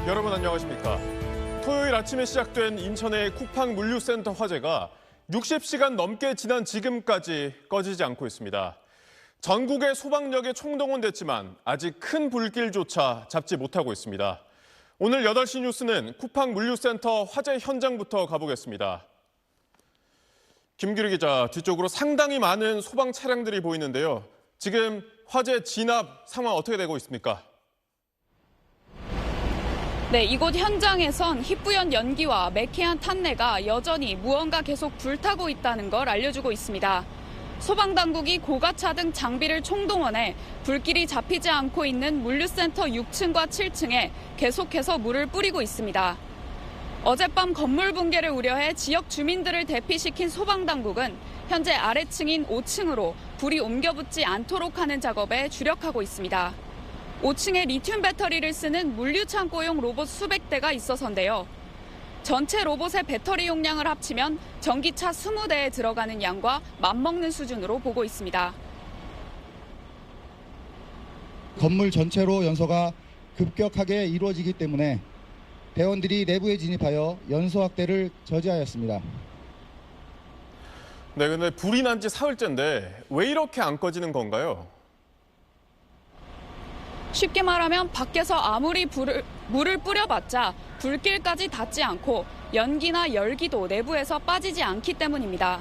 여러분 안녕하십니까? 토요일 아침에 시작된 인천의 쿠팡 물류센터 화재가 60시간 넘게 지난 지금까지 꺼지지 않고 있습니다. 전국의 소방력이 총동원됐지만 아직 큰 불길조차 잡지 못하고 있습니다. 오늘 8시 뉴스는 쿠팡 물류센터 화재 현장부터 가보겠습니다. 김규리 기자, 뒤쪽으로 상당히 많은 소방 차량들이 보이는데요. 지금 화재 진압 상황 어떻게 되고 있습니까? 네, 이곳 현장에선 희뿌연 연기와 매캐한 탄내가 여전히 무언가 계속 불타고 있다는 걸 알려주고 있습니다. 소방당국이 고가차 등 장비를 총동원해 불길이 잡히지 않고 있는 물류센터 6층과 7층에 계속해서 물을 뿌리고 있습니다. 어젯밤 건물 붕괴를 우려해 지역 주민들을 대피시킨 소방당국은 현재 아래층인 5층으로 불이 옮겨붙지 않도록 하는 작업에 주력하고 있습니다. 5층에 리튬 배터리를 쓰는 물류창고용 로봇 수백 대가 있어서인데요. 전체 로봇의 배터리 용량을 합치면 전기차 20대에 들어가는 양과 맞먹는 수준으로 보고 있습니다. 건물 전체로 연소가 급격하게 이루어지기 때문에 대원들이 내부에 진입하여 연소 확대를 저지하였습니다. 네, 근데 불이 난 지 사흘째인데 왜 이렇게 안 꺼지는 건가요? 쉽게 말하면 밖에서 아무리 물을 뿌려봤자 불길까지 닿지 않고 연기나 열기도 내부에서 빠지지 않기 때문입니다.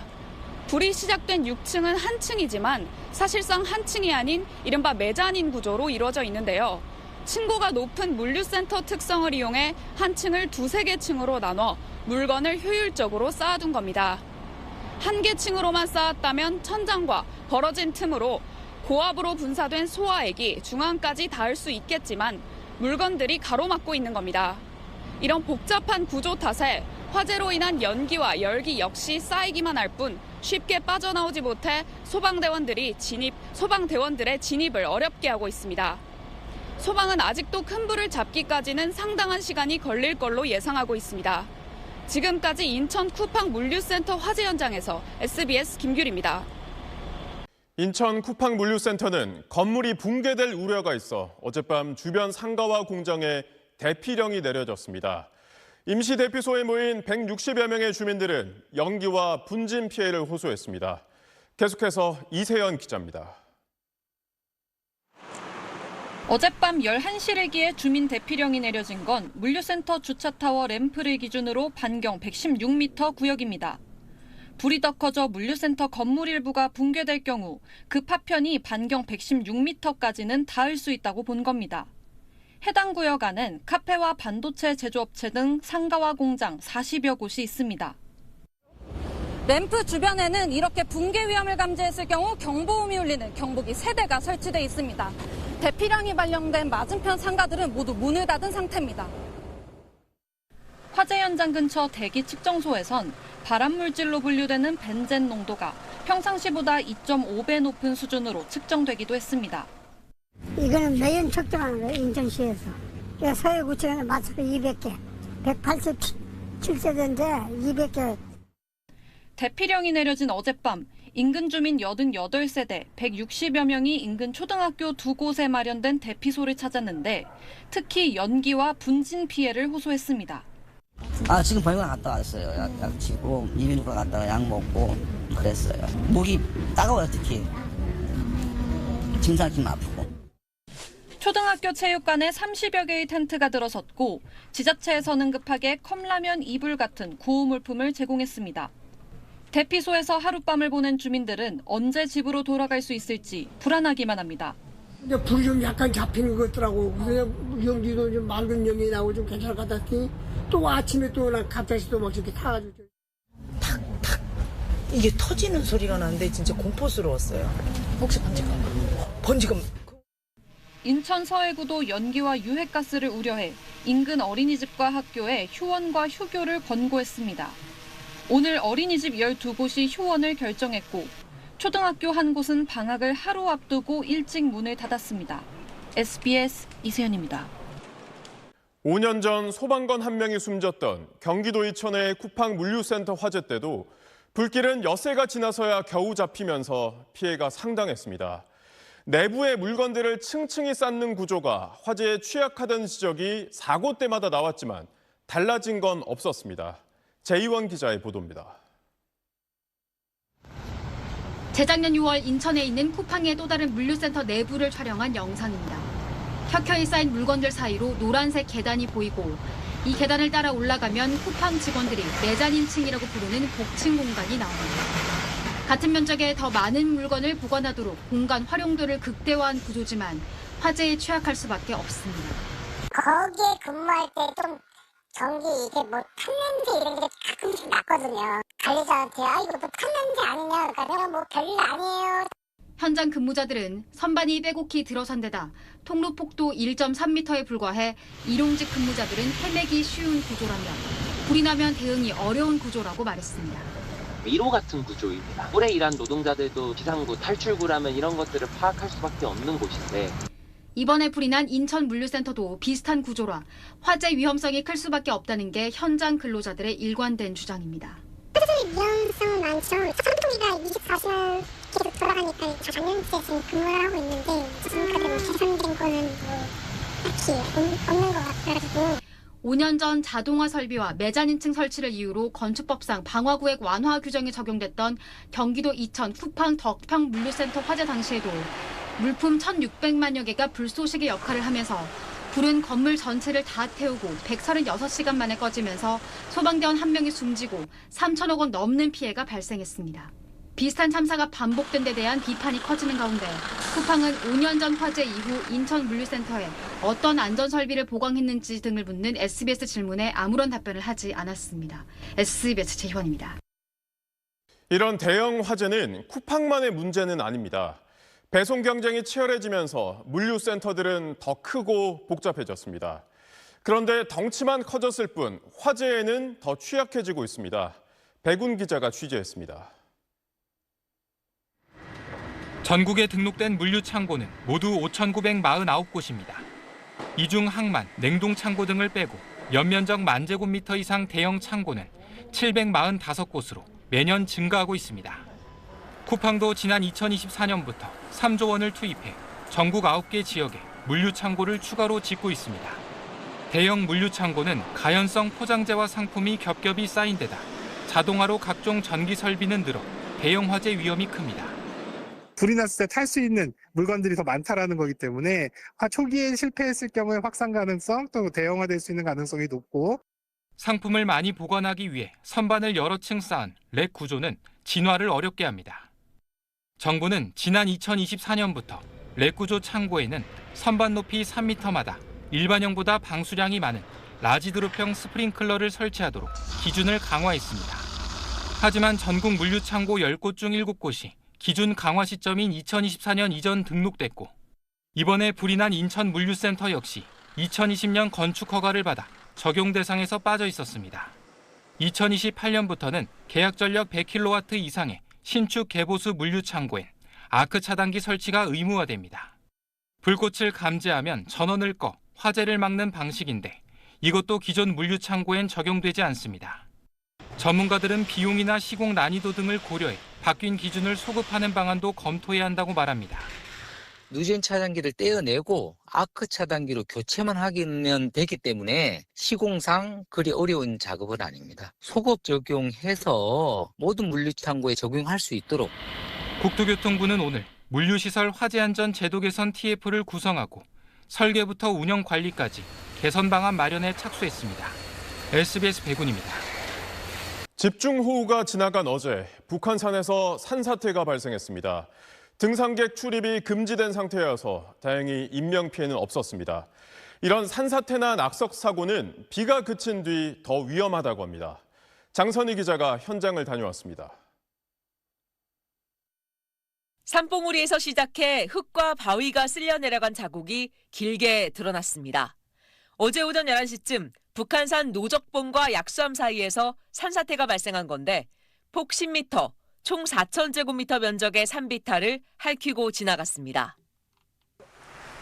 불이 시작된 6층은 한 층이지만 사실상 한 층이 아닌 이른바 메자닌 구조로 이루어져 있는데요. 층고가 높은 물류센터 특성을 이용해 한 층을 2-3개 층으로 나눠 물건을 효율적으로 쌓아둔 겁니다. 한 개 층으로만 쌓았다면 천장과 벌어진 틈으로 고압으로 분사된 소화액이 중앙까지 닿을 수 있겠지만 물건들이 가로막고 있는 겁니다. 이런 복잡한 구조 탓에 화재로 인한 연기와 열기 역시 쌓이기만 할 뿐 쉽게 빠져나오지 못해 소방대원들의 진입을 어렵게 하고 있습니다. 소방은 아직도 큰 불을 잡기까지는 상당한 시간이 걸릴 걸로 예상하고 있습니다. 지금까지 인천 쿠팡 물류센터 화재 현장에서 SBS 김규리입니다. 인천 쿠팡 물류센터는 건물이 붕괴될 우려가 있어 어젯밤 주변 상가와 공장에 대피령이 내려졌습니다. 임시 대피소에 모인 160여 명의 주민들은 연기와 분진 피해를 호소했습니다. 계속해서 이세연 기자입니다. 어젯밤 11시를 기해 주민 대피령이 내려진 건 물류센터 주차타워 램프를 기준으로 반경 116m 구역입니다. 불이 더 커져 물류센터 건물 일부가 붕괴될 경우 그 파편이 반경 116m까지는 닿을 수 있다고 본 겁니다. 해당 구역 안엔 카페와 반도체 제조업체 등 상가와 공장 40여 곳이 있습니다. 램프 주변에는 이렇게 붕괴 위험을 감지했을 경우 경보음이 울리는 경보기 3대가 설치돼 있습니다. 대피령이 발령된 맞은편 상가들은 모두 문을 닫은 상태입니다. 화재 현장 근처 대기 측정소에선 발암물질로 분류되는 벤젠 농도가 평상시보다 2.5배 높은 수준으로 측정되기도 했습니다. 이거는 매연 측정하는 거예요, 인천시에서. 서해구청에 맞춰서 200개, 187세대인데 200개. 대피령이 내려진 어젯밤 인근 주민 88세대 160여 명이 인근 초등학교 2곳에 마련된 대피소를 찾았는데 특히 연기와 분진 피해를 호소했습니다. 지금 병원 갔다 왔어요. 약 치고 이비인후과 갔다가 약 먹고 그랬어요. 목이 따가워요, 특히. 증상이 좀 아프고. 초등학교 체육관에 30여 개의 텐트가 들어섰고 지자체에서는 급하게 컵라면 이불 같은 구호물품을 제공했습니다. 대피소에서 하룻밤을 보낸 주민들은 언제 집으로 돌아갈 수 있을지 불안하기만 합니다. 근데 불이 좀 약간 잡히는 것 같더라고. 그래서 연기도 좀 맑은 연기 나고 좀 괜찮을 것 같았더니 또 아침에 또 갑자기 또 막 이렇게 타가지고. 탁탁 이게 터지는 소리가 나는데 진짜 공포스러웠어요. 혹시 번지금. 인천 서해구도 연기와 유해가스를 우려해 인근 어린이집과 학교에 휴원과 휴교를 권고했습니다. 오늘 어린이집 12곳이 휴원을 결정했고 초등학교 한 곳은 방학을 하루 앞두고 일찍 문을 닫았습니다. SBS 이세연입니다. 5년 전 소방관 한 명이 숨졌던 경기도 이천의 쿠팡 물류센터 화재 때도 불길은 엿새가 지나서야 겨우 잡히면서 피해가 상당했습니다. 내부의 물건들을 층층이 쌓는 구조가 화재에 취약하다는 지적이 사고 때마다 나왔지만 달라진 건 없었습니다. 재희원 기자의 보도입니다. 재작년 6월 인천에 있는 쿠팡의 또 다른 물류센터 내부를 촬영한 영상입니다. 켜켜이 쌓인 물건들 사이로 노란색 계단이 보이고 이 계단을 따라 올라가면 쿠팡 직원들이 메자닌 층이라고 부르는 복층 공간이 나옵니다. 같은 면적에 더 많은 물건을 보관하도록 공간 활용도를 극대화한 구조지만 화재에 취약할 수밖에 없습니다. 거기에 근무할 때 좀 전기 이게 뭐 탄냄새 이런 게 가끔씩 났거든요. 관리자한테 이거 뭐 탄냄새 아니냐? 그러니까 내가 뭐 별일 아니에요. 현장 근무자들은 선반이 빼곡히 들어선 데다 통로 폭도 1.3m에 불과해 일용직 근무자들은 헤매기 쉬운 구조라며 불이 나면 대응이 어려운 구조라고 말했습니다. 미로 같은 구조입니다. 오래 일한 노동자들도 비상구, 탈출구라면 이런 것들을 파악할 수밖에 없는 곳인데 이번에 불이 난 인천 물류센터도 비슷한 구조라 화재 위험성이 클 수밖에 없다는 게 현장 근로자들의 일관된 주장입니다. 화재 위험성은 많죠. 선풍기가 24시간 계속 돌아가니까 작년째 지금 근무를 하고 있는데 지금까지 개선된 거는 뭐 딱히 없는 것 같아가지고 5년 전 자동화 설비와 메자닌층 설치를 이유로 건축법상 방화구획 완화 규정이 적용됐던 경기도 이천 쿠팡 덕평 물류센터 화재 당시에도 물품 1,600만여 개가 불쏘시개 역할을 하면서 불은 건물 전체를 다 태우고 136시간 만에 꺼지면서 소방대원 1명이 숨지고 3천억 원 넘는 피해가 발생했습니다. 비슷한 참사가 반복된 데 대한 비판이 커지는 가운데 쿠팡은 5년 전 화재 이후 인천 물류센터에 어떤 안전설비를 보강했는지 등을 묻는 SBS 질문에 아무런 답변을 하지 않았습니다. SBS 재희원입니다. 이런 대형 화재는 쿠팡만의 문제는 아닙니다. 배송 경쟁이 치열해지면서 물류센터들은 더 크고 복잡해졌습니다. 그런데 덩치만 커졌을 뿐 화재에는 더 취약해지고 있습니다. 백운 기자가 취재했습니다. 전국에 등록된 물류 창고는 모두 5,949곳입니다. 이 중 항만, 냉동 창고 등을 빼고 연면적 10,000제곱미터 이상 대형 창고는 745곳으로 매년 증가하고 있습니다. 쿠팡도 지난 2024년부터 3조 원을 투입해 전국 9개 지역에 물류 창고를 추가로 짓고 있습니다. 대형 물류 창고는 가연성 포장재와 상품이 겹겹이 쌓인 데다 자동화로 각종 전기 설비는 늘어 대형 화재 위험이 큽니다. 불이 났을 때 탈 수 있는 물건들이 더 많다라는 거기 때문에 초기에 실패했을 경우에 확산 가능성 또 대형화될 수 있는 가능성이 높고 상품을 많이 보관하기 위해 선반을 여러 층 쌓은 랙 구조는 진화를 어렵게 합니다. 정부는 지난 2024년부터 랙 구조 창고에는 선반 높이 3m마다 일반형보다 방수량이 많은 라지드롭형 스프링클러를 설치하도록 기준을 강화했습니다. 하지만 전국 물류 창고 10곳 중 7곳이 기준 강화 시점인 2024년 이전 등록됐고 이번에 불이 난 인천 물류센터 역시 2020년 건축 허가를 받아 적용 대상에서 빠져 있었습니다. 2028년부터는 계약 전력 100kW 이상의 신축 개보수 물류 창고엔 아크 차단기 설치가 의무화됩니다. 불꽃을 감지하면 전원을 꺼 화재를 막는 방식인데 이것도 기존 물류 창고엔 적용되지 않습니다. 전문가들은 비용이나 시공 난이도 등을 고려해 바뀐 기준을 소급하는 방안도 검토해야 한다고 말합니다. 누전 차단기를 떼어내고 아크 차단기로 교체만 하면 되기 때문에 시공상 그리 어려운 작업은 아닙니다. 소급 적용해서 모든 물류창고에 적용할 수 있도록. 국토교통부는 오늘 물류시설 화재안전 제도 개선 TF를 구성하고 설계부터 운영 관리까지 개선 방안 마련에 착수했습니다. SBS 백운입니다. 집중호우가 지나간 어제 북한산에서 산사태가 발생했습니다. 등산객 출입이 금지된 상태여서 다행히 인명피해는 없었습니다. 이런 산사태나 낙석 사고는 비가 그친 뒤 더 위험하다고 합니다. 장선희 기자가 현장을 다녀왔습니다. 산봉우리에서 시작해 흙과 바위가 쓸려 내려간 자국이 길게 드러났습니다. 어제 오전 11시쯤 북한산 노적봉과 약수암 사이에서 산사태가 발생한 건데 폭 10m, 총 4,000제곱미터 면적의 산비탈을 핥히고 지나갔습니다.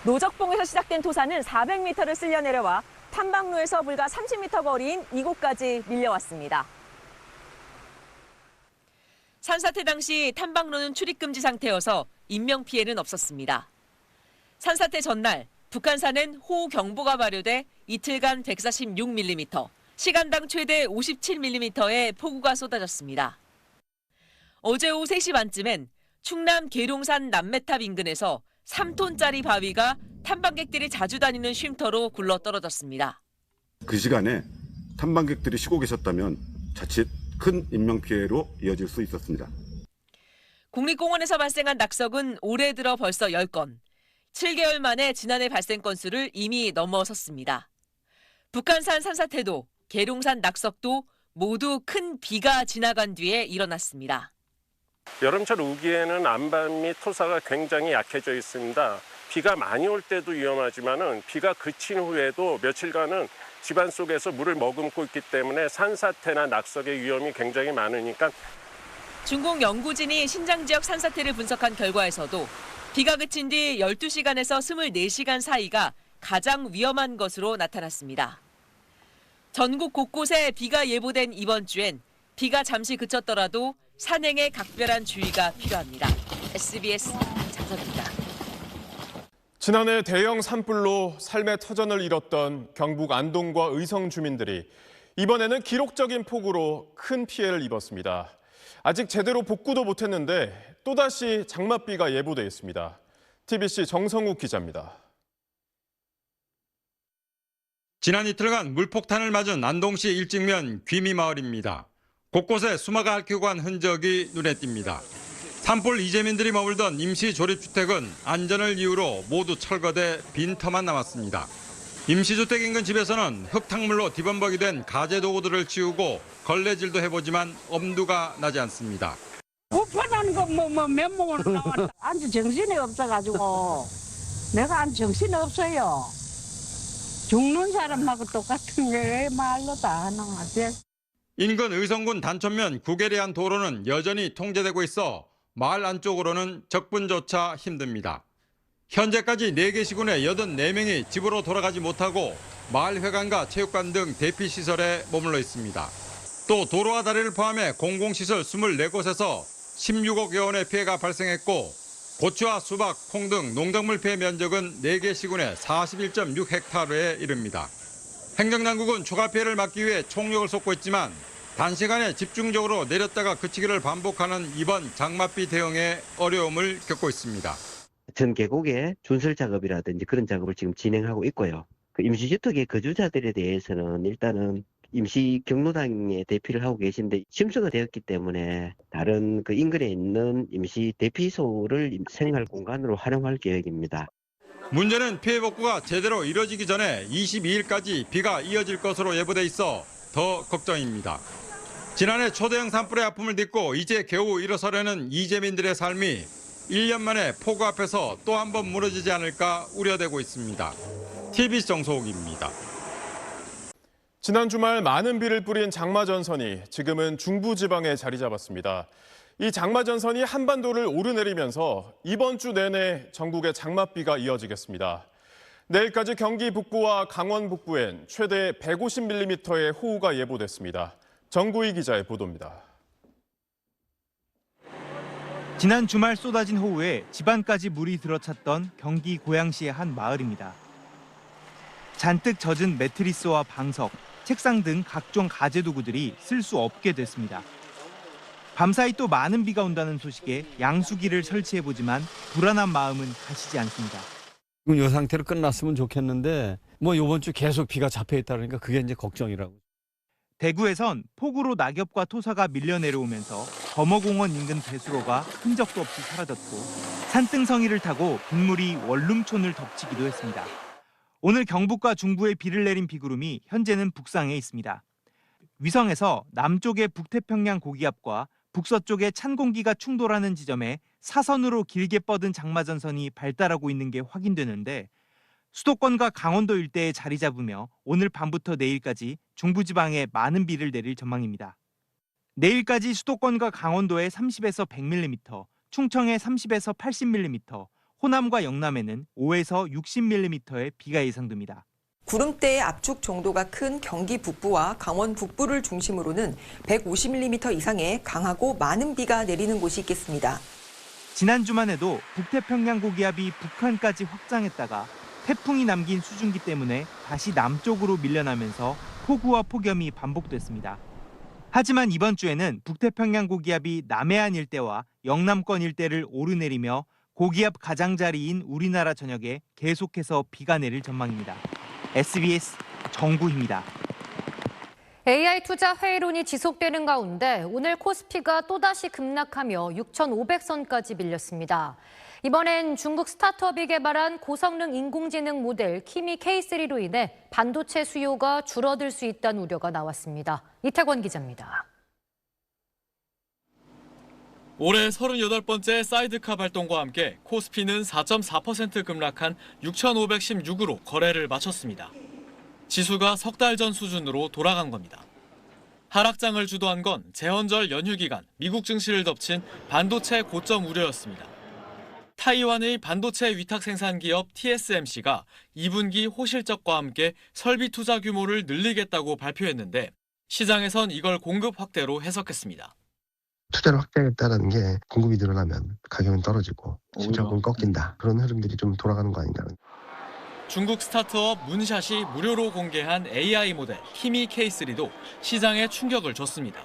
노적봉에서 시작된 토사는 400m를 쓸려 내려와 탐방로에서 불과 30m 거리인 이곳까지 밀려왔습니다. 산사태 당시 탐방로는 출입금지 상태여서 인명피해는 없었습니다. 산사태 전날 북한산은 호우경보가 발효돼 이틀간 146mm, 시간당 최대 57mm의 폭우가 쏟아졌습니다. 어제 오후 3시 반쯤엔 충남 계룡산 남매탑 인근에서 3톤짜리 바위가 탐방객들이 자주 다니는 쉼터로 굴러 떨어졌습니다. 그 시간에 탐방객들이 쉬고 계셨다면 자칫 큰 인명피해로 이어질 수 있었습니다. 국립공원에서 발생한 낙석은 올해 들어 벌써 10건, 7개월 만에 지난해 발생 건수를 이미 넘어섰습니다. 북한산 산사태도 계룡산 낙석도 모두 큰 비가 지나간 뒤에 일어났습니다. 여름철 우기에는 안반 및 토사가 굉장히 약해져 있습니다. 비가 많이 올 때도 위험하지만은 비가 그친 후에도 며칠간은 집안 속에서 물을 머금고 있기 때문에 산사태나 낙석의 위험이 굉장히 많으니까. 중국 연구진이 신장 지역 산사태를 분석한 결과에서도 비가 그친 뒤 12시간에서 24시간 사이가 가장 위험한 것으로 나타났습니다. 전국 곳곳에 비가 예보된 이번 주엔 비가 잠시 그쳤더라도 산행에 각별한 주의가 필요합니다. SBS 장선입니다. 지난해 대형 산불로 삶의 터전을 잃었던 경북 안동과 의성 주민들이 이번에는 기록적인 폭우로 큰 피해를 입었습니다. 아직 제대로 복구도 못했는데 또다시 장맛비가 예보돼 있습니다. TBC 정성욱 기자입니다. 지난 이틀간 물폭탄을 맞은 안동시 일직면 귀미마을입니다. 곳곳에 수마가 핥히고 간 흔적이 눈에 띕니다. 산불 이재민들이 머물던 임시 조립주택은 안전을 이유로 모두 철거돼 빈터만 남았습니다. 임시주택 인근 집에서는 흙탕물로 뒤범벅이 된 가재 도구들을 치우고 걸레질도 해보지만 엄두가 나지 않습니다. 불편한 거 면목으로 나왔다. 앉을 정신이 없어가지고 내가 앉을 정신이 없어요. 죽는 사람하고 똑같은 게 말로 다 하나. 인근 의성군 단천면 구계리안 도로는 여전히 통제되고 있어 마을 안쪽으로는 적분조차 힘듭니다. 현재까지 4개 시군의 84명이 집으로 돌아가지 못하고 마을회관과 체육관 등 대피시설에 머물러 있습니다. 또 도로와 다리를 포함해 공공시설 24곳에서 16억여 원의 피해가 발생했고 고추와 수박, 콩 등 농작물 피해 면적은 4개 시군의 41.6헥타르에 이릅니다. 행정당국은 추가 피해를 막기 위해 총력을 쏟고 있지만 단시간에 집중적으로 내렸다가 그치기를 반복하는 이번 장맛비 대응에 어려움을 겪고 있습니다. 전 계곡의 준설 작업이라든지 그런 작업을 지금 진행하고 있고요. 그 임시주택의 거주자들에 대해서는 일단은 임시 경로당에 대피를 하고 계신데 심수가 되었기 때문에 다른 그 인근에 있는 임시 대피소를 생활 공간으로 활용할 계획입니다. 문제는 피해 복구가 제대로 이뤄지기 전에 22일까지 비가 이어질 것으로 예보돼 있어 더 걱정입니다. 지난해 초대형 산불의 아픔을 딛고 이제 겨우 일어서려는 이재민들의 삶이 1년 만에 폭우 앞에서 또 한 번 무너지지 않을까 우려되고 있습니다. TBC 정소욱입니다. 지난 주말 많은 비를 뿌린 장마전선이 지금은 중부지방에 자리 잡았습니다. 이 장마전선이 한반도를 오르내리면서 이번 주 내내 전국에 장맛비가 이어지겠습니다. 내일까지 경기 북부와 강원 북부엔 최대 150mm의 호우가 예보됐습니다. 정구희 기자의 보도입니다. 지난 주말 쏟아진 호우에 집안까지 물이 들어찼던 경기 고양시의 한 마을입니다. 잔뜩 젖은 매트리스와 방석, 책상 등 각종 가재 도구들이 쓸 수 없게 됐습니다. 밤사이 또 많은 비가 온다는 소식에 양수기를 설치해보지만 불안한 마음은 가시지 않습니다. 이 상태로 끝났으면 좋겠는데 이번 주 계속 비가 잡혀 있다 그러니까 그게 이제 걱정이라고. 대구에선 폭우로 낙엽과 토사가 밀려 내려오면서 범어공원 인근 배수로가 흔적도 없이 사라졌고 산등성이를 타고 빗물이 원룸촌을 덮치기도 했습니다. 오늘 경북과 중부에 비를 내린 비구름이 현재는 북상에 있습니다. 위성에서 남쪽의 북태평양 고기압과 북서쪽의 찬 공기가 충돌하는 지점에 사선으로 길게 뻗은 장마전선이 발달하고 있는 게 확인되는데 수도권과 강원도 일대에 자리 잡으며 오늘 밤부터 내일까지 중부지방에 많은 비를 내릴 전망입니다. 내일까지 수도권과 강원도에 30에서 100mm, 충청에 30에서 80mm, 호남과 영남에는 5에서 60mm의 비가 예상됩니다. 구름대의 압축 정도가 큰 경기 북부와 강원 북부를 중심으로는 150mm 이상의 강하고 많은 비가 내리는 곳이 있겠습니다. 지난주만 해도 북태평양 고기압이 북한까지 확장했다가 태풍이 남긴 수증기 때문에 다시 남쪽으로 밀려나면서 폭우와 폭염이 반복됐습니다. 하지만 이번 주에는 북태평양 고기압이 남해안 일대와 영남권 일대를 오르내리며 고기압 가장자리인 우리나라 전역에 계속해서 비가 내릴 전망입니다. SBS 정구희입니다. AI 투자 회의론이 지속되는 가운데 오늘 코스피가 또다시 급락하며 6,500선까지 밀렸습니다. 이번엔 중국 스타트업이 개발한 고성능 인공지능 모델 키미 K3로 인해 반도체 수요가 줄어들 수 있다는 우려가 나왔습니다. 이태권 기자입니다. 올해 38번째 사이드카 발동과 함께 코스피는 4.4% 급락한 6,516으로 거래를 마쳤습니다. 지수가 석 달 전 수준으로 돌아간 겁니다. 하락장을 주도한 건 제헌절 연휴 기간 미국 증시를 덮친 반도체 고점 우려였습니다. 타이완의 반도체 위탁 생산 기업 TSMC가 2분기 호실적과 함께 설비 투자 규모를 늘리겠다고 발표했는데 시장에선 이걸 공급 확대로 해석했습니다. 투자를 확대하겠다는 게 공급이 늘어나면 가격은 떨어지고 실적은 꺾인다. 그런 흐름들이 좀 돌아가는 거 아닌가. 중국 스타트업 문샷이 무료로 공개한 AI 모델 키미 K3도 시장에 충격을 줬습니다.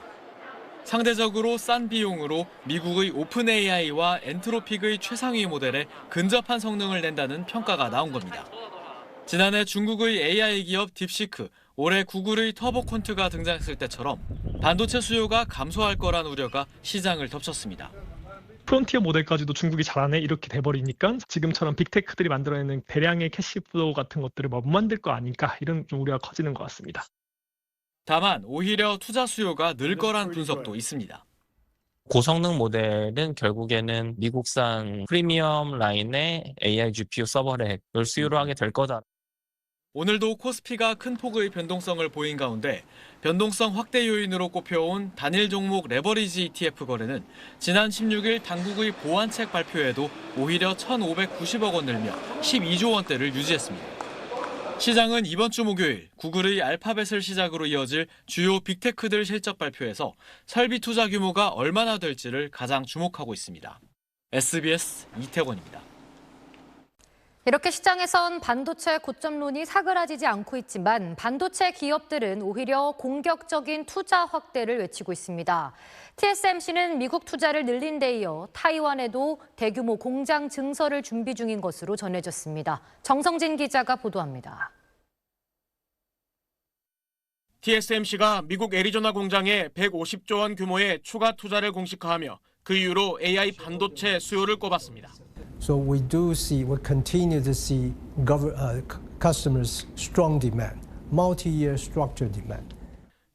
상대적으로 싼 비용으로 미국의 오픈 AI와 엔트로픽의 최상위 모델에 근접한 성능을 낸다는 평가가 나온 겁니다. 지난해 중국의 AI 기업 딥시크, 올해 구글의 터보콘트가 등장했을 때처럼 반도체 수요가 감소할 거란 우려가 시장을 덮쳤습니다. 프론티어 모델까지도 중국이 잘하네 이렇게 돼버리니까 지금처럼 빅테크들이 만들어내는 대량의 캐시플로우 같은 것들을 못 만들 거 아닐까 이런 좀 우려가 커지는 것 같습니다. 다만 오히려 투자 수요가 늘 거란 분석도 있습니다. 고성능 모델은 결국에는 미국산 프리미엄 라인의 AI GPU 서버를 수요로 하게 될 거다. 오늘도 코스피가 큰 폭의 변동성을 보인 가운데 변동성 확대 요인으로 꼽혀온 단일 종목 레버리지 ETF 거래는 지난 16일 당국의 보완책 발표에도 오히려 1,590억 원 늘며 12조 원대를 유지했습니다. 시장은 이번 주 목요일 구글의 알파벳을 시작으로 이어질 주요 빅테크들 실적 발표에서 설비 투자 규모가 얼마나 될지를 가장 주목하고 있습니다. SBS 이태권입니다. 이렇게 시장에선 반도체 고점론이 사그라지지 않고 있지만 반도체 기업들은 오히려 공격적인 투자 확대를 외치고 있습니다. TSMC는 미국 투자를 늘린 데 이어 타이완에도 대규모 공장 증설을 준비 중인 것으로 전해졌습니다. 정성진 기자가 보도합니다. TSMC가 미국 애리조나 공장에 150조 원 규모의 추가 투자를 공식화하며 그 이유로 AI 반도체 수요를 꼽았습니다. So we continue to see customers' strong demand, multi-year structured demand.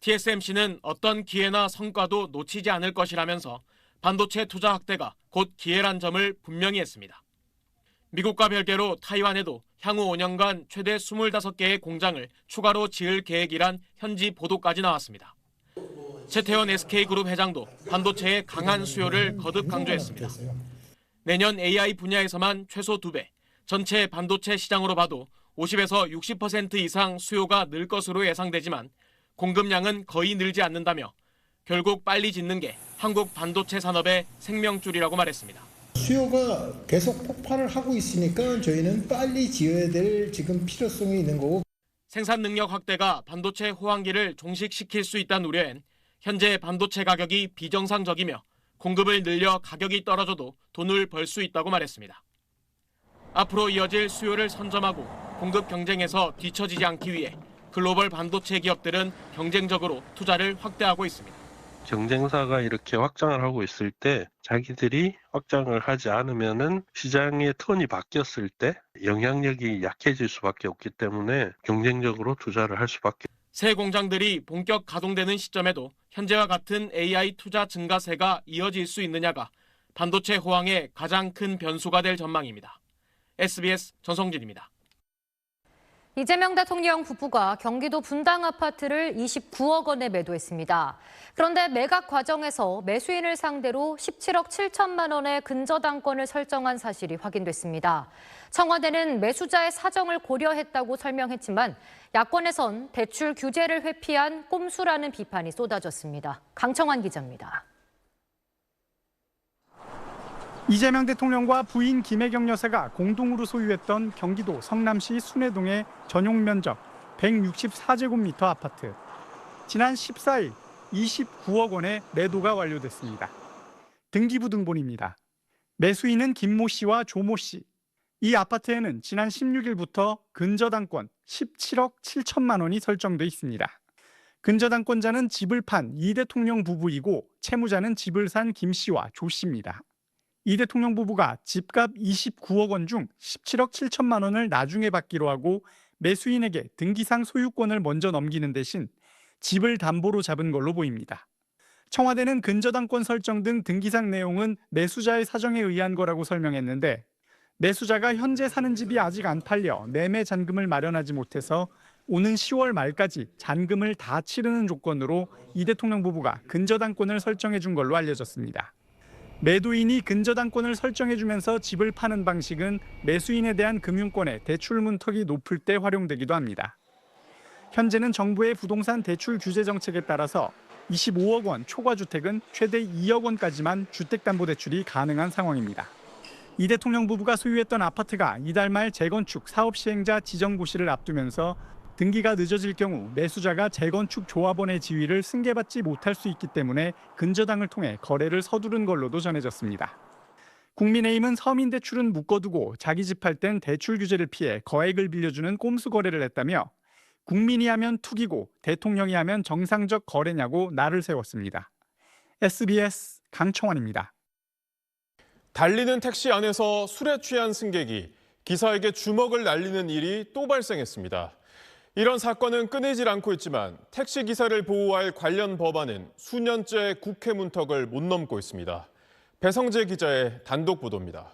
TSMC는 어떤 기회나 성과도 놓치지 않을 것이라면서 반도체 투자 확대가 곧 기회란 점을 분명히 했습니다. 미국과 별개로 타이완에도 향후 5년간 최대 25개의 공장을 추가로 지을 계획이란 현지 보도까지 나왔습니다. 최태원 SK그룹 회장도 반도체의 강한 수요를 거듭 강조했습니다. 내년 AI 분야에서만 최소 2배, 전체 반도체 시장으로 봐도 50에서 60% 이상 수요가 늘 것으로 예상되지만 공급량은 거의 늘지 않는다며 결국 빨리 짓는 게 한국 반도체 산업의 생명줄이라고 말했습니다. 수요가 계속 폭발을 하고 있으니까 저희는 빨리 지어야 될 지금 필요성이 있는 거고. 생산 능력 확대가 반도체 호황기를 종식시킬 수 있다는 우려엔 현재 반도체 가격이 비정상적이며 공급을 늘려 가격이 떨어져도 돈을 벌 수 있다고 말했습니다. 앞으로 이어질 수요를 선점하고 공급 경쟁에서 뒤처지지 않기 위해 글로벌 반도체 기업들은 경쟁적으로 투자를 확대하고 있습니다. 경쟁사가 이렇게 확장을 하고 있을 때 자기들이 확장을 하지 않으면은 시장의 톤이 바뀌었을 때 영향력이 약해질 수밖에 없기 때문에 경쟁적으로 투자를 할 수밖에. 새 공장들이 본격 가동되는 시점에도 현재와 같은 AI 투자 증가세가 이어질 수 있느냐가 반도체 호황의 가장 큰 변수가 될 전망입니다. SBS 전성진입니다. 이재명 대통령 부부가 경기도 분당 아파트를 29억 원에 매도했습니다. 그런데 매각 과정에서 매수인을 상대로 17억 7천만 원의 근저당권을 설정한 사실이 확인됐습니다. 청와대는 매수자의 사정을 고려했다고 설명했지만 야권에선 대출 규제를 회피한 꼼수라는 비판이 쏟아졌습니다. 강청환 기자입니다. 이재명 대통령과 부인 김혜경 여사가 공동으로 소유했던 경기도 성남시 순회동의 전용 면적 164제곱미터 아파트. 지난 14일 29억 원의 매도가 완료됐습니다. 등기부등본입니다. 매수인은 김모 씨와 조모 씨. 이 아파트에는 지난 16일부터 근저당권 17억 7천만 원이 설정돼 있습니다. 근저당권자는 집을 판 이 대통령 부부이고 채무자는 집을 산 김 씨와 조 씨입니다. 이 대통령 부부가 집값 29억 원 중 17억 7천만 원을 나중에 받기로 하고 매수인에게 등기상 소유권을 먼저 넘기는 대신 집을 담보로 잡은 걸로 보입니다. 청와대는 근저당권 설정 등 등기상 내용은 매수자의 사정에 의한 거라고 설명했는데 매수자가 현재 사는 집이 아직 안 팔려 매매 잔금을 마련하지 못해서 오는 10월 말까지 잔금을 다 치르는 조건으로 이 대통령 부부가 근저당권을 설정해 준 걸로 알려졌습니다. 매도인이 근저당권을 설정해주면서 집을 파는 방식은 매수인에 대한 금융권의 대출 문턱이 높을 때 활용되기도 합니다. 현재는 정부의 부동산 대출 규제 정책에 따라서 25억 원 초과주택은 최대 2억 원까지만 주택담보대출이 가능한 상황입니다. 이 대통령 부부가 소유했던 아파트가 이달 말 재건축 사업시행자 지정 고시를 앞두면서 등기가 늦어질 경우 매수자가 재건축 조합원의 지위를 승계받지 못할 수 있기 때문에 근저당을 통해 거래를 서두른 걸로도 전해졌습니다. 국민의힘은 서민대출은 묶어두고 자기 집 할 땐 대출 규제를 피해 거액을 빌려주는 꼼수 거래를 했다며 국민이 하면 투기고 대통령이 하면 정상적 거래냐고 날을 세웠습니다. SBS 강청환입니다. 달리는 택시 안에서 술에 취한 승객이 기사에게 주먹을 날리는 일이 또 발생했습니다. 이런 사건은 끊이질 않고 있지만 택시 기사를 보호할 관련 법안은 수년째 국회 문턱을 못 넘고 있습니다. 배성재 기자의 단독 보도입니다.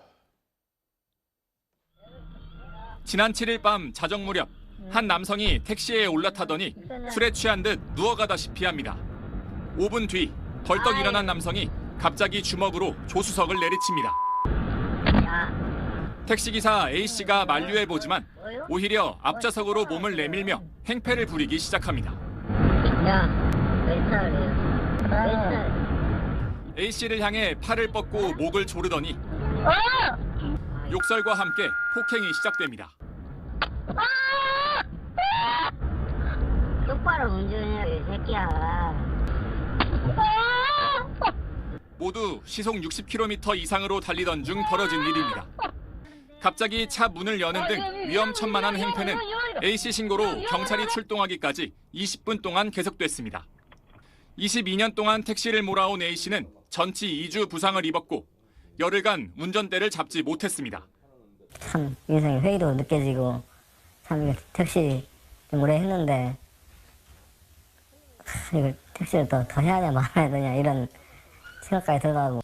지난 7일 밤 자정 무렵 한 남성이 택시에 올라타더니 술에 취한 듯 누워가다시피 합니다. 5분 뒤 벌떡 일어난 남성이 갑자기 주먹으로 조수석을 내리칩니다. 택시기사 A씨가 만류해보지만 오히려 앞좌석으로 몸을 내밀며 행패를 부리기 시작합니다. A씨를 향해 팔을 뻗고 목을 조르더니 욕설과 함께 폭행이 시작됩니다. 똑바로 운전해, 이 새끼야. 모두 시속 60km 이상으로 달리던 중 벌어진 일입니다. 갑자기 차 문을 여는 등 위험천만한 행패는 A씨 신고로 경찰이 출동하기까지 20분 동안 계속됐습니다. 22년 동안 택시를 몰아온 A씨는 전치 2주 부상을 입었고 열흘간 운전대를 잡지 못했습니다. 참 인생의 회의도 느껴지고 참 택시 오래 했는데 이걸 택시를 더 해야 되냐 말아야 되냐 이런 생각까지 들어가고.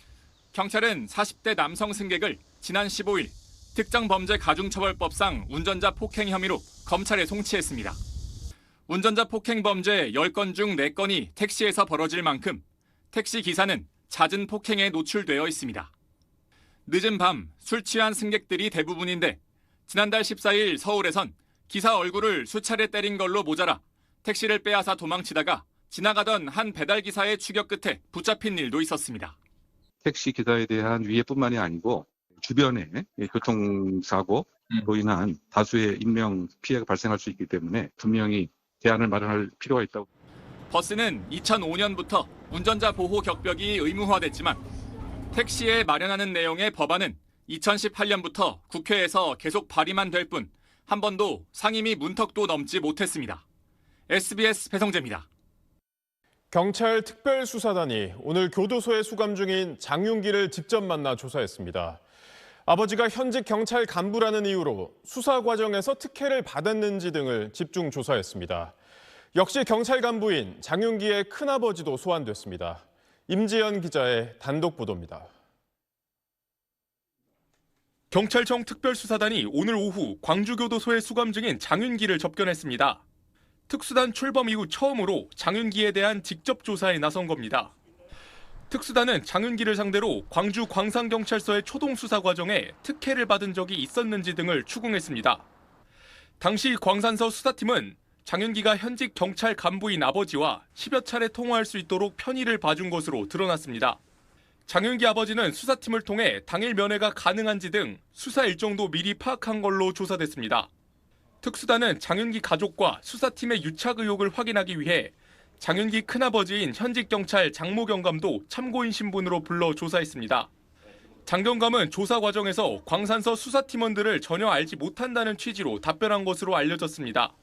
경찰은 40대 남성 승객을 지난 15일 특정범죄 가중처벌법상 운전자 폭행 혐의로 검찰에 송치했습니다. 운전자 폭행 범죄 10건 중 4건이 택시에서 벌어질 만큼 택시 기사는 잦은 폭행에 노출되어 있습니다. 늦은 밤 술 취한 승객들이 대부분인데 지난달 14일 서울에선 기사 얼굴을 수차례 때린 걸로 모자라 택시를 빼앗아 도망치다가 지나가던 한 배달기사의 추격 끝에 붙잡힌 일도 있었습니다. 택시 기사에 대한 위해뿐만이 아니고 주변에 교통사고로 인한 다수의 인명 피해가 발생할 수 있기 때문에 분명히 대안을 마련할 필요가 있다고. 버스는 2005년부터 운전자 보호 격벽이 의무화됐지만 택시에 마련하는 내용의 법안은 2018년부터 국회에서 계속 발의만 될 뿐 한 번도 상임위 문턱도 넘지 못했습니다. SBS 배성재입니다. 경찰 특별수사단이 오늘 교도소에 수감 중인 장윤기를 직접 만나 조사했습니다. 아버지가 현직 경찰 간부라는 이유로 수사 과정에서 특혜를 받았는지 등을 집중 조사했습니다. 역시 경찰 간부인 장윤기의 큰아버지도 소환됐습니다. 임지연 기자의 단독 보도입니다. 경찰청 특별수사단이 오늘 오후 광주교도소에 수감 중인 장윤기를 접견했습니다. 특수단 출범 이후 처음으로 장윤기에 대한 직접 조사에 나선 겁니다. 특수단은 장윤기를 상대로 광주 광산경찰서의 초동수사 과정에 특혜를 받은 적이 있었는지 등을 추궁했습니다. 당시 광산서 수사팀은 장윤기가 현직 경찰 간부인 아버지와 10여 차례 통화할 수 있도록 편의를 봐준 것으로 드러났습니다. 장윤기 아버지는 수사팀을 통해 당일 면회가 가능한지 등 수사 일정도 미리 파악한 걸로 조사됐습니다. 특수단은 장윤기 가족과 수사팀의 유착 의혹을 확인하기 위해 장윤기 큰아버지인 현직 경찰 장모 경감도 참고인 신분으로 불러 조사했습니다. 장 경감은 조사 과정에서 광산서 수사팀원들을 전혀 알지 못한다는 취지로 답변한 것으로 알려졌습니다.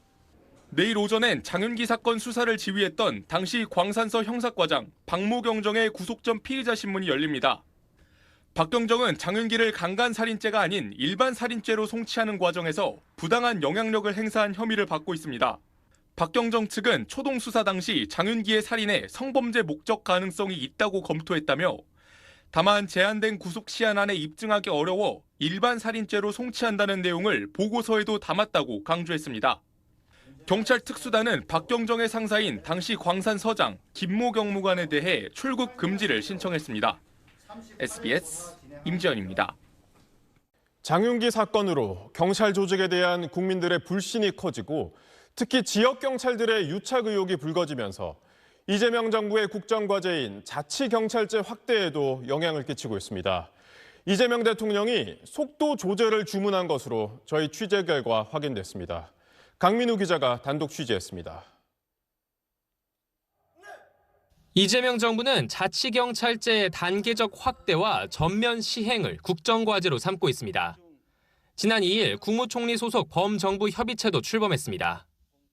내일 오전엔 장윤기 사건 수사를 지휘했던 당시 광산서 형사과장 박모경정의 구속 전 피의자 신문이 열립니다. 박 경정은 장윤기를 강간살인죄가 아닌 일반 살인죄로 송치하는 과정에서 부당한 영향력을 행사한 혐의를 받고 있습니다. 박 경정 측은 초동 수사 당시 장윤기의 살인에 성범죄 목적 가능성이 있다고 검토했다며 다만 제한된 구속 시한 안에 입증하기 어려워 일반 살인죄로 송치한다는 내용을 보고서에도 담았다고 강조했습니다. 경찰 특수단은 박경정의 상사인 당시 광산서장 김모 경무관에 대해 출국 금지를 신청했습니다. SBS 임지연입니다. 장윤기 사건으로 경찰 조직에 대한 국민들의 불신이 커지고 특히 지역 경찰들의 유착 의혹이 불거지면서 이재명 정부의 국정과제인 자치경찰제 확대에도 영향을 끼치고 있습니다. 이재명 대통령이 속도 조절을 주문한 것으로 저희 취재 결과 확인됐습니다. 강민우 기자가 단독 취재했습니다. 이재명 정부는 자치경찰제의 단계적 확대와 전면 시행을 국정과제로 삼고 있습니다. 지난 2일 국무총리 소속 범정부 협의체도 출범했습니다.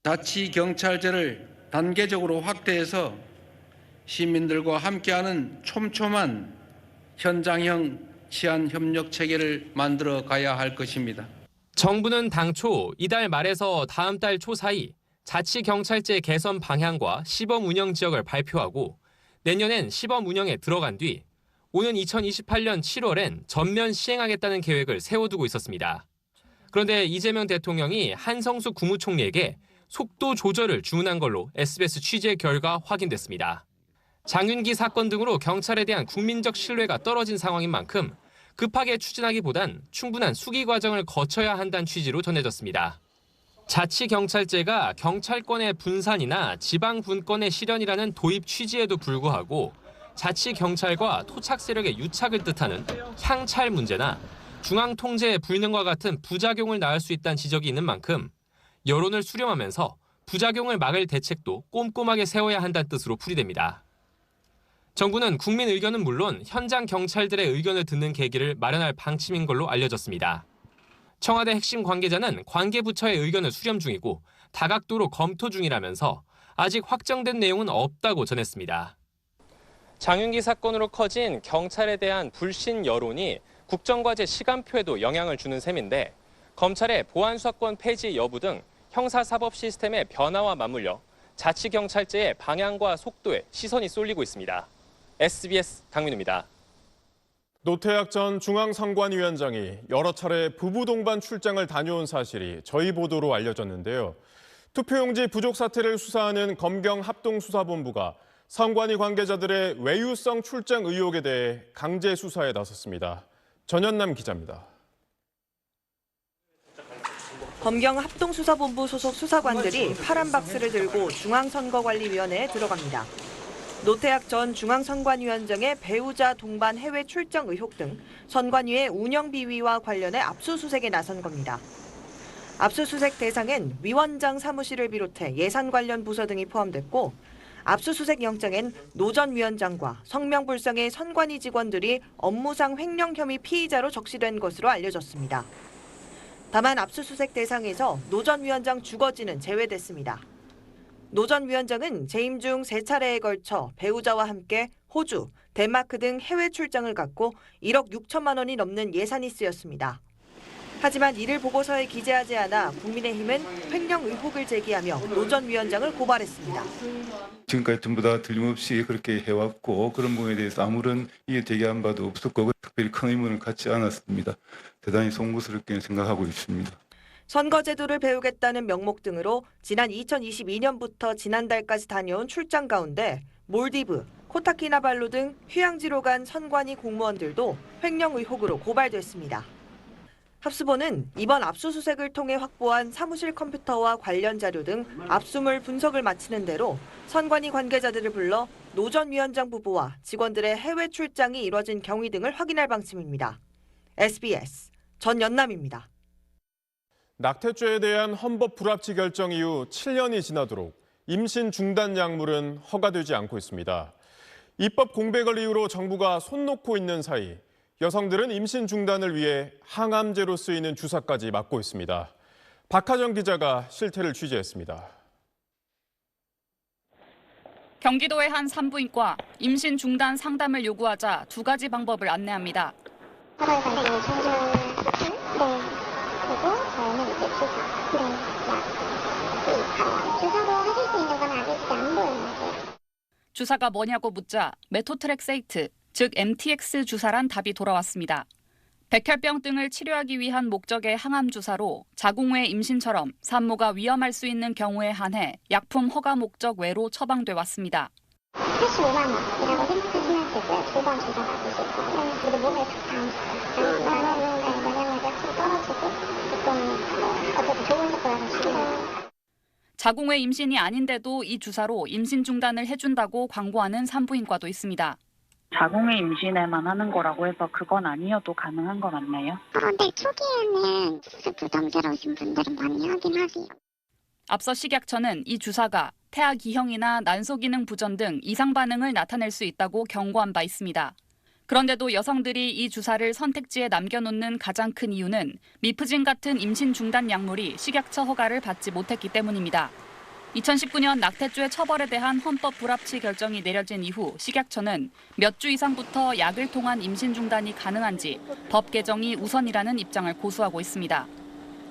자치경찰제를 단계적으로 확대해서 시민들과 함께하는 촘촘한 현장형 치안 협력 체계를 만들어 가야 할 것입니다. 정부는 당초 이달 말에서 다음 달 초 사이 자치경찰제 개선 방향과 시범 운영 지역을 발표하고 내년엔 시범 운영에 들어간 뒤 오는 2028년 7월엔 전면 시행하겠다는 계획을 세워두고 있었습니다. 그런데 이재명 대통령이 한성수 국무총리에게 속도 조절을 주문한 걸로 SBS 취재 결과 확인됐습니다. 장윤기 사건 등으로 경찰에 대한 국민적 신뢰가 떨어진 상황인 만큼 급하게 추진하기보단 충분한 수기 과정을 거쳐야 한다는 취지로 전해졌습니다. 자치경찰제가 경찰권의 분산이나 지방분권의 실현이라는 도입 취지에도 불구하고 자치경찰과 토착 세력의 유착을 뜻하는 향찰 문제나 중앙통제의 불능과 같은 부작용을 낳을 수 있다는 지적이 있는 만큼 여론을 수렴하면서 부작용을 막을 대책도 꼼꼼하게 세워야 한다는 뜻으로 풀이됩니다. 정부는 국민 의견은 물론 현장 경찰들의 의견을 듣는 계기를 마련할 방침인 걸로 알려졌습니다. 청와대 핵심 관계자는 관계부처의 의견을 수렴 중이고 다각도로 검토 중이라면서 아직 확정된 내용은 없다고 전했습니다. 장윤기 사건으로 커진 경찰에 대한 불신 여론이 국정과제 시간표에도 영향을 주는 셈인데 검찰의 보안수사권 폐지 여부 등 형사사법 시스템의 변화와 맞물려 자치경찰제의 방향과 속도에 시선이 쏠리고 있습니다. SBS 강민우입니다. 노태학 전 중앙선관위원장이 여러 차례 부부 동반 출장을 다녀온 사실이 저희 보도로 알려졌는데요. 투표용지 부족 사태를 수사하는 검경합동수사본부가 선관위 관계자들의 외유성 출장 의혹에 대해 강제 수사에 나섰습니다. 전현남 기자입니다. 검경합동수사본부 소속 수사관들이 파란 박스를 들고 중앙선거관리위원회에 들어갑니다. 노태학 전 중앙선관위원장의 배우자 동반 해외 출정 의혹 등 선관위의 운영 비위와 관련해 압수수색에 나선 겁니다. 압수수색 대상엔 위원장 사무실을 비롯해 예산 관련 부서 등이 포함됐고 압수수색 영장엔 노 전 위원장과 성명불상의 선관위 직원들이 업무상 횡령 혐의 피의자로 적시된 것으로 알려졌습니다. 다만 압수수색 대상에서 노 전 위원장 주거지는 제외됐습니다. 노 전 위원장은 재임 중 3차례에 걸쳐 배우자와 함께 호주, 덴마크 등 해외 출장을 갔고 1억 6천만 원이 넘는 예산이 쓰였습니다. 하지만 이를 보고서에 기재하지 않아 국민의힘은 횡령 의혹을 제기하며 노 전 위원장을 고발했습니다. 지금까지 전부 다 틀림없이 그렇게 해왔고 그런 부분에 대해서 아무런 이해 제기한 바도 없었고 특별히 큰 의문을 갖지 않았습니다. 대단히 송구스럽게 생각하고 있습니다. 선거제도를 배우겠다는 명목 등으로 지난 2022년부터 지난달까지 다녀온 출장 가운데 몰디브, 코타키나발루 등 휴양지로 간 선관위 공무원들도 횡령 의혹으로 고발됐습니다. 합수본은 이번 압수수색을 통해 확보한 사무실 컴퓨터와 관련 자료 등 압수물 분석을 마치는 대로 선관위 관계자들을 불러 노 전 위원장 부부와 직원들의 해외 출장이 이뤄진 경위 등을 확인할 방침입니다. SBS 전연남입니다. 낙태죄에 대한 헌법 불합치 결정 이후 7년이 지나도록 임신 중단 약물은 허가되지 않고 있습니다. 입법 공백을 이유로 정부가 손 놓고 있는 사이 여성들은 임신 중단을 위해 항암제로 쓰이는 주사까지 맞고 있습니다. 박하정 기자가 실태를 취재했습니다. 경기도의 한 산부인과 임신 중단 상담을 요구하자 두 가지 방법을 안내합니다. 그리고 저희는 이제 주사로 하실 수 있는 건 아직 안 보여요. 주사가 뭐냐고 묻자 메토트렉세이트, 즉 MTX 주사란 답이 돌아왔습니다. 백혈병 등을 치료하기 위한 목적의 항암 주사로 자궁 외 임신처럼 산모가 위험할 수 있는 경우에 한해 약품 허가 목적 외로 처방돼 왔습니다. 85만 원이라고 생각하시면 되고요. 2번 주사 맞으시고 그리고 몸에 영양력이 확실히 떨어지고 조금 어쨌든 좋은 효과가 나시고요. 자궁 외 임신이 아닌데도 이 주사로 임신 중단을 해준다고 광고하는 산부인과도 있습니다. 자궁의 임신에만 하는 거라고 해서 그건 아니어도 가능한 거 맞나요? 네, 초기에는 수술 부담스러우신 분들은 많이 하긴 하세요. 앞서 식약처는 이 주사가 태아 기형이나 난소 기능 부전 등 이상 반응을 나타낼 수 있다고 경고한 바 있습니다. 그런데도 여성들이 이 주사를 선택지에 남겨놓는 가장 큰 이유는 미프진 같은 임신 중단 약물이 식약처 허가를 받지 못했기 때문입니다. 2019년 낙태죄 처벌에 대한 헌법 불합치 결정이 내려진 이후 식약처는 몇 주 이상부터 약을 통한 임신 중단이 가능한지 법 개정이 우선이라는 입장을 고수하고 있습니다.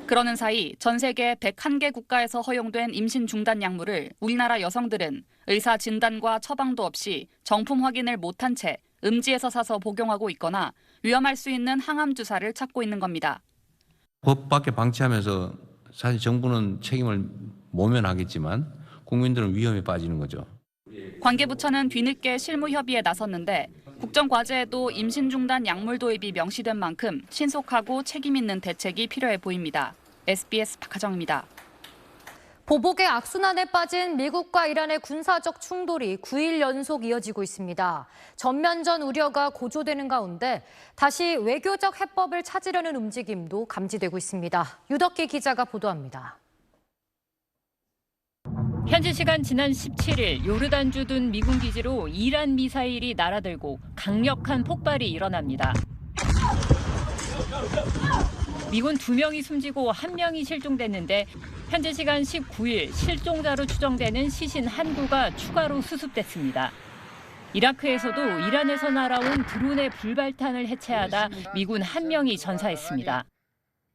그러는 사이 전 세계 101개 국가에서 허용된 임신 중단 약물을 우리나라 여성들은 의사 진단과 처방도 없이 정품 확인을 못한 채 음지에서 사서 복용하고 있거나 위험할 수 있는 항암 주사를 찾고 있는 겁니다. 법 밖에 방치하면서 사실 정부는 책임을 모면하겠지만 국민들은 위험에 빠지는 거죠. 관계부처는 뒤늦게 실무 협의에 나섰는데 국정과제에도 임신 중단 약물 도입이 명시된 만큼 신속하고 책임 있는 대책이 필요해 보입니다. SBS 박하정입니다. 보복의 악순환에 빠진 미국과 이란의 군사적 충돌이 9일 연속 이어지고 있습니다. 전면전 우려가 고조되는 가운데 다시 외교적 해법을 찾으려는 움직임도 감지되고 있습니다. 유덕기 기자가 보도합니다. 현지 시간 지난 17일 요르단주 둔 미군 기지로 이란 미사일이 날아들고 강력한 폭발이 일어납니다. 미군 2명이 숨지고 1명이 실종됐는데 현지 시간 19일 실종자로 추정되는 시신 한 구가 추가로 수습됐습니다. 이라크에서도 이란에서 날아온 드론의 불발탄을 해체하다 미군 1명이 전사했습니다.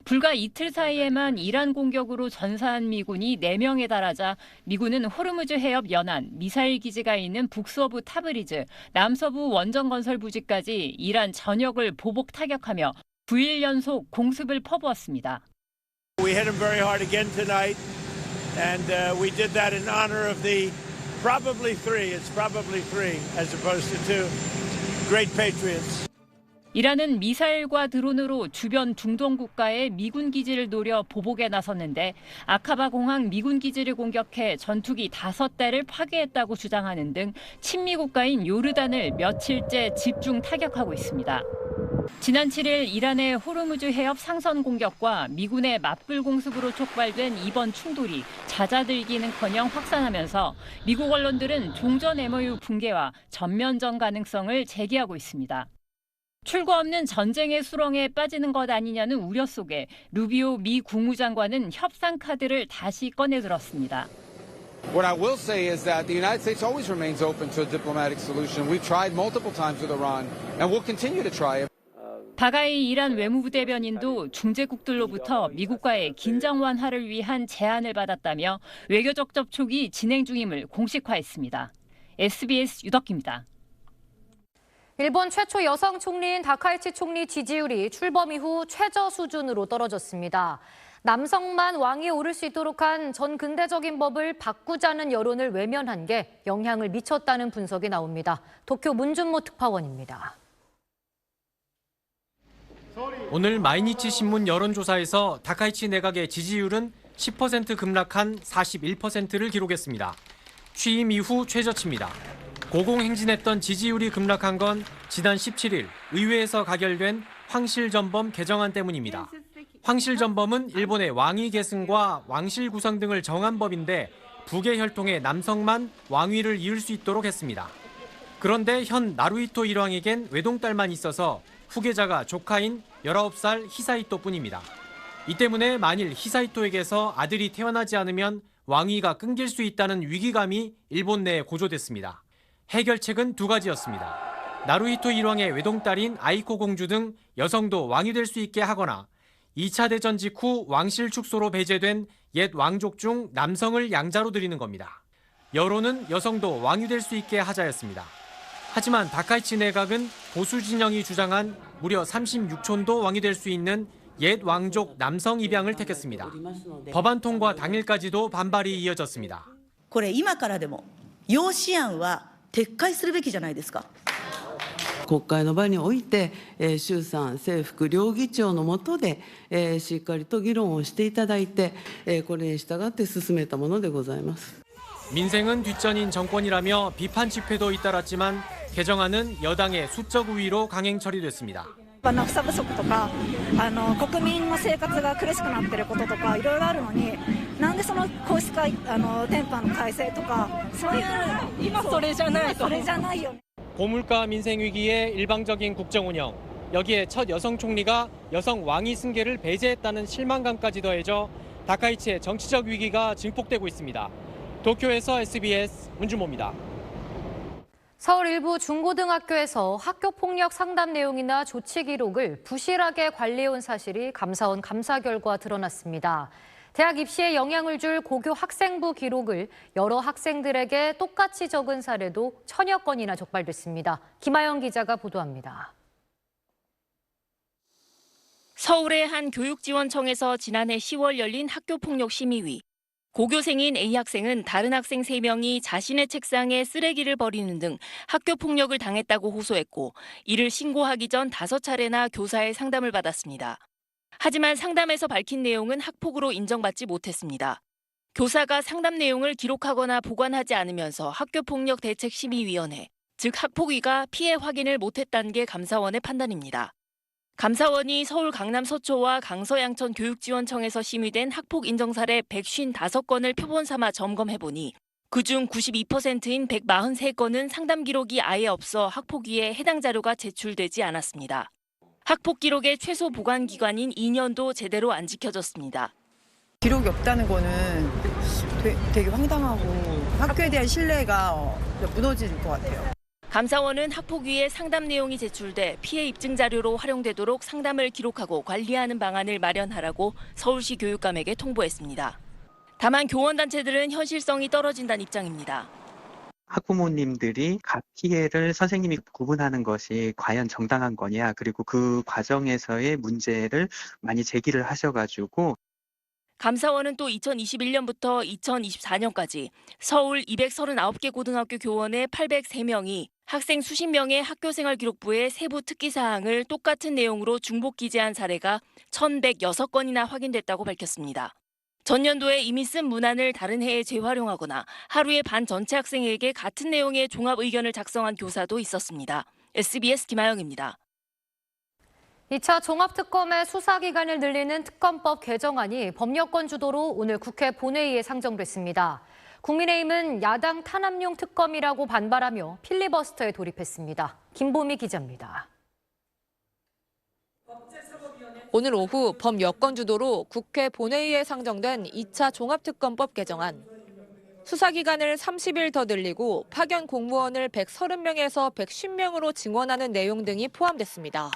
불과 이틀 사이에만 이란 공격으로 전사한 미군이 4명에 달하자 미군은 호르무즈 해협 연안 미사일 기지가 있는 북서부 타브리즈, 남서부 원전 건설 부지까지 이란 전역을 보복 타격하며 9일 연속 공습을 퍼부었습니다. We hit them very hard again tonight, and we did that in honor of the probably three as opposed to two great patriots. 이란은 미사일과 드론으로 주변 중동 국가의 미군 기지를 노려 보복에 나섰는데 아카바 공항 미군 기지를 공격해 전투기 5대를 파괴했다고 주장하는 등 친미 국가인 요르단을 며칠째 집중 타격하고 있습니다. 지난 7일 이란의 호르무즈 해협 상선 공격과 미군의 맞불 공습으로 촉발된 이번 충돌이 잦아들기는커녕 확산하면서 미국 언론들은 종전 MOU 붕괴와 전면전 가능성을 제기하고 있습니다. 출구 없는 전쟁의 수렁에 빠지는 것 아니냐는 우려 속에 루비오 미 국무장관은 협상 카드를 다시 꺼내들었습니다. What I will say is that the United States always remains open to a diplomatic solution. We've tried multiple times with Iran, and we'll continue to try it. 바가이 이란 외무부 대변인도 중재국들로부터 미국과의 긴장 완화를 위한 제안을 받았다며 외교적 접촉이 진행 중임을 공식화했습니다. SBS 유덕기입니다. 일본 최초 여성 총리인 다카이치 총리 지지율이 출범 이후 최저 수준으로 떨어졌습니다. 남성만 왕위에 오를 수 있도록 한 전 근대적인 법을 바꾸자는 여론을 외면한 게 영향을 미쳤다는 분석이 나옵니다. 도쿄 문준모 특파원입니다. 오늘 마이니치 신문 여론조사에서 다카이치 내각의 지지율은 10% 급락한 41%를 기록했습니다. 취임 이후 최저치입니다. 고공행진했던 지지율이 급락한 건 지난 17일 의회에서 가결된 황실전범 개정안 때문입니다. 황실전범은 일본의 왕위 계승과 왕실 구성 등을 정한 법인데 북의 혈통의 남성만 왕위를 이을 수 있도록 했습니다. 그런데 현 나루히토 일왕에겐 외동딸만 있어서 후계자가 조카인 19살 히사히토뿐입니다. 이 때문에 만일 히사히토에게서 아들이 태어나지 않으면 왕위가 끊길 수 있다는 위기감이 일본 내에 고조됐습니다. 해결책은 두 가지였습니다. 나루히토 일왕의 외동딸인 아이코 공주 등 여성도 왕이 될 수 있게 하거나 2차 대전 직후 왕실 축소로 배제된 옛 왕족 중 남성을 양자로 들이는 겁니다. 여론은 여성도 왕이 될 수 있게 하자였습니다. 하지만 다카이치 내각은 보수 진영이 주장한 무려 36촌도 왕이 될 수 있는 옛 왕족 남성 입양을 택했습니다. 법안 통과 당일까지도 반발이 이어졌습니다. これ今からでも養子案は撤回するべきじゃないですか。国会の場において、衆参政副両議長の下で、しっかりと議論をしていただいて、これに従って進めたものでございます。 민생은 뒷전인 정권이라며 비판 집회도 잇따랐지만 개정안은 여당의 수적 우위로 강행 처리됐습니다. 房不足とか国民の生活が苦しくなっていることとかいろいろあるのになんでその皇室典範の改正とかそういう今それじゃないよ。 고물가 민생 위기에 일방적인 국정 운영, 여기에 첫 여성 총리가 여성 왕위 승계를 배제했다는 실망감까지 더해져 다카이치의 정치적 위기가 증폭되고 있습니다. 도쿄에서 SBS 문준모입니다. 서울 일부 중고등학교에서 학교폭력 상담 내용이나 조치 기록을 부실하게 관리해온 사실이 감사원 감사 결과 드러났습니다. 대학 입시에 영향을 줄 고교 학생부 기록을 여러 학생들에게 똑같이 적은 사례도 1000여 건이나 적발됐습니다. 김하영 기자가 보도합니다. 서울의 한 교육지원청에서 지난해 10월 열린 학교폭력 심의위. 고교생인 A 학생은 다른 학생 3명이 자신의 책상에 쓰레기를 버리는 등 학교폭력을 당했다고 호소했고 이를 신고하기 전 5차례나 교사의 상담을 받았습니다. 하지만 상담에서 밝힌 내용은 학폭으로 인정받지 못했습니다. 교사가 상담 내용을 기록하거나 보관하지 않으면서 학교폭력대책심의위원회, 즉 학폭위가 피해 확인을 못했다는 게 감사원의 판단입니다. 감사원이 서울 강남 서초와 강서 양천 교육지원청에서 심의된 학폭 인정 사례 155건을 표본 삼아 점검해보니 그중 92%인 143건은 상담 기록이 아예 없어 학폭위에 해당 자료가 제출되지 않았습니다. 학폭 기록의 최소 보관 기간인 2년도 제대로 안 지켜졌습니다. 기록이 없다는 거는 되게 황당하고 학교에 대한 신뢰가 무너질 것 같아요. 감사원은 학폭위에 상담 내용이 제출돼 피해 입증 자료로 활용되도록 상담을 기록하고 관리하는 방안을 마련하라고 서울시 교육감에게 통보했습니다. 다만 교원단체들은 현실성이 떨어진다는 입장입니다. 학부모님들이 각 피해를 선생님이 구분하는 것이 과연 정당한 거냐, 그리고 그 과정에서의 문제를 많이 제기를 하셔가지고 감사원은 또 2021년부터 2024년까지 서울 239개 고등학교 교원의 803명이 학생 수십 명의 학교생활 기록부의 세부 특기 사항을 똑같은 내용으로 중복 기재한 사례가 1,106건이나 확인됐다고 밝혔습니다. 전년도에 이미 쓴 문안을 다른 해에 재활용하거나 하루에 반 전체 학생에게 같은 내용의 종합 의견을 작성한 교사도 있었습니다. SBS 김하영입니다. 2차 종합특검의 수사기간을 늘리는 특검법 개정안이 법여권 주도로 오늘 국회 본회의에 상정됐습니다. 국민의힘은 야당 탄압용 특검이라고 반발하며 필리버스터에 돌입했습니다. 김보미 기자입니다. 오늘 오후 법여권 주도로 국회 본회의에 상정된 2차 종합특검법 개정안. 수사기간을 30일 더 늘리고 파견 공무원을 130명에서 150명으로 증원하는 내용 등이 포함됐습니다.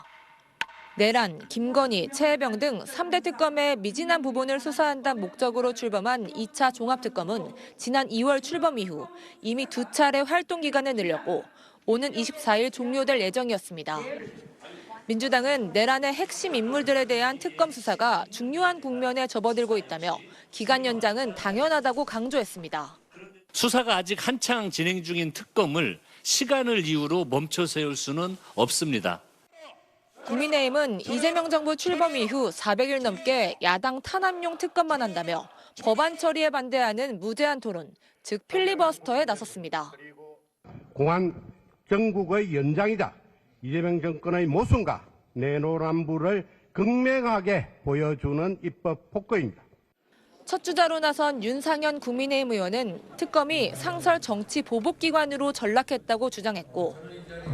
내란, 김건희, 최혜병 등 3대 특검의 미진한 부분을 수사한다는 목적으로 출범한 2차 종합특검은 지난 2월 출범 이후 이미 2차례 활동 기간을 늘렸고 오는 24일 종료될 예정이었습니다. 민주당은 내란의 핵심 인물들에 대한 특검 수사가 중요한 국면에 접어들고 있다며 기간 연장은 당연하다고 강조했습니다. 수사가 아직 한창 진행 중인 특검을 시간을 이유로 멈춰 세울 수는 없습니다. 국민의힘은 이재명 정부 출범 이후 400일 넘게 야당 탄압용 특검만 한다며 법안 처리에 반대하는 무제한 토론, 즉 필리버스터에 나섰습니다. 공안 정국의 연장이자 이재명 정권의 모순과 내로남불을 극명하게 보여주는 입법 폭거입니다. 첫 주자로 나선 윤상현 국민의힘 의원은 특검이 상설 정치 보복기관으로 전락했다고 주장했고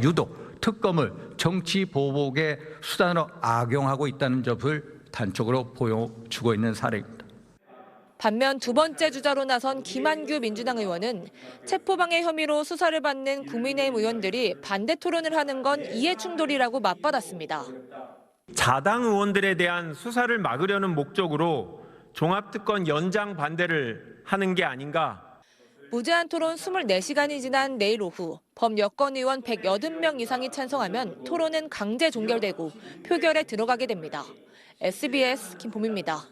유독 특검을 정치 보복의 수단으로 악용하고 있다는 점을 단적으로 보여주고 있는 사례입니다. 반면 두 번째 주자로 나선 김한규 민주당 의원은 체포방해 혐의로 수사를 받는 국민의힘 의원들이 반대 토론을 하는 건 이해충돌이라고 맞받았습니다. 자당 의원들에 대한 수사를 막으려는 목적으로 종합특검 연장 반대를 하는 게 아닌가. 무제한 토론 24시간이 지난 내일 오후 범 여권 의원 180명 이상이 찬성하면 토론은 강제 종결되고 표결에 들어가게 됩니다. SBS 김봄입니다.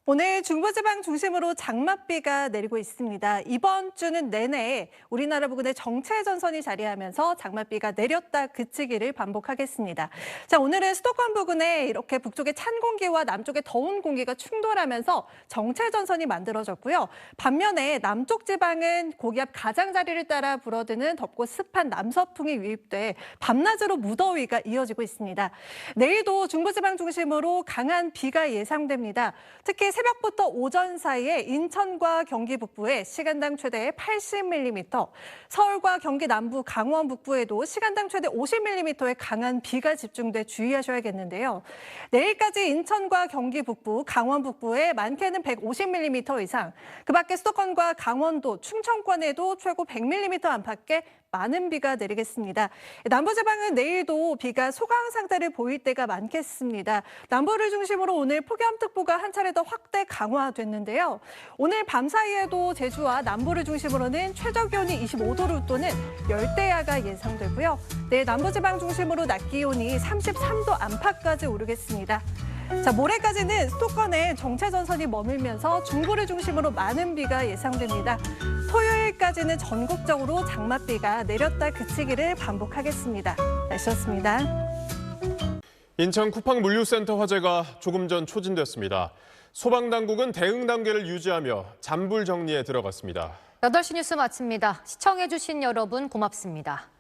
오늘 중부지방 중심으로 장맛비가 내리고 있습니다. 이번 주는 내내 우리나라 부근에 정체 전선이 자리하면서 장맛비가 내렸다 그치기를 반복하겠습니다. 자, 오늘은 수도권 부근에 이렇게 북쪽의 찬 공기와 남쪽의 더운 공기가 충돌하면서 정체 전선이 만들어졌고요. 반면에 남쪽 지방은 고기압 가장자리를 따라 불어드는 덥고 습한 남서풍이 유입돼 밤낮으로 무더위가 이어지고 있습니다. 내일도 중부지방 중심으로 강한 비가 예상됩니다. 특히 새벽부터 오전 사이에 인천과 경기 북부에 시간당 최대 80mm, 서울과 경기 남부, 강원 북부에도 시간당 최대 50mm의 강한 비가 집중돼 주의하셔야겠는데요. 내일까지 인천과 경기 북부, 강원 북부에 많게는 150mm 이상, 그 밖에 수도권과 강원도, 충청권에도 최고 100mm 안팎의 많은 비가 내리겠습니다. 남부지방은 내일도 비가 소강 상태를 보일 때가 많겠습니다. 남부를 중심으로 오늘 폭염특보가 한 차례 더 확대 강화됐는데요. 오늘 밤 사이에도 제주와 남부를 중심으로는 최저기온이 25도를 웃도는 열대야가 예상되고요. 내일 남부지방 중심으로 낮 기온이 33도 안팎까지 오르겠습니다. 자, 모레까지는 수도권에 정체전선이 머물면서 중부를 중심으로 많은 비가 예상됩니다. 토요일까지는 전국적으로 장맛비가 내렸다 그치기를 반복하겠습니다. 날씨였습니다. 인천 쿠팡 물류센터 화재가 조금 전 초진됐습니다. 소방당국은 대응 단계를 유지하며 잔불 정리에 들어갔습니다. 8시 뉴스 마칩니다. 시청해주신 여러분 고맙습니다.